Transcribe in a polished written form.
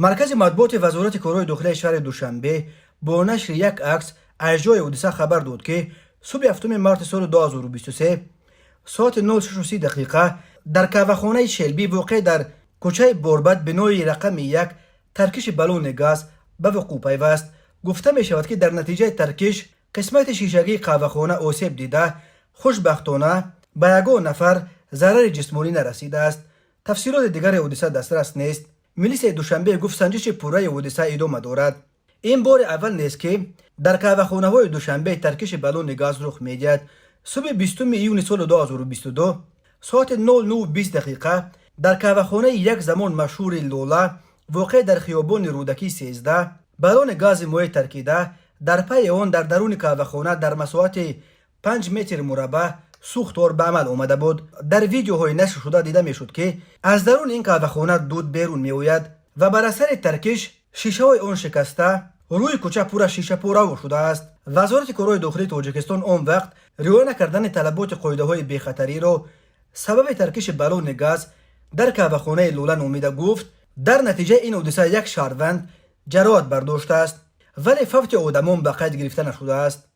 مرکز مطبوعات وزارت کارهای داخلی شهر دوشنبه با نشر یک عکس از جای حادثه خبر داد که صبح 7 مارس سال 2023 ساعت 06:30 دقیقه در کاوهخانه شلبی واقع در کوچه بوربت بنای رقم 1 ترکش بالون گاز به وقوع پیوست. گفته می شود که در نتیجه ترکش قسمت شیشگی کاوهخانه آسیب دیده، خوشبختانه به یگان نفر ضرر جسمانی نرسیده است. تفصیلات دیگر حادثه دسترس نیست. میلیس دوشنبه گفت سنجش پوره حادثه ادامه دارد. این بار اول نیست که در کاوهخانه های دوشنبه ترکش بالون گاز رخ میدهد. صبح 20 ایون سال 2022 ساعت 09:20 دقیقه در کاوهخانه یک زمان مشهور لولا واقع در خیابان رودکی 13 بالون گاز مایع ترکیده در پی آن در درون کاوهخانه در مساحت 5 متر مربع سوختار به عمل آمده بود. در ویدیوهای نشر شده دیده میشد که از درون این کاوهخانه دود بیرون میآید و بر اثر ترکش شیشه های آن شکسته روی کوچه پر شیشه پاره شده است. وزارت کارهای داخلی تاجیکستان آن وقت رعایت نکردن طلبات قاعده های بی‌خطری را سبب ترکش بالون گاز در کاوهخانه لولا نامیده. گفت در نتیجه این حادثه یک شهروند جراحت برداشته است ولی فوت آدمان به قید گرفته نشده است.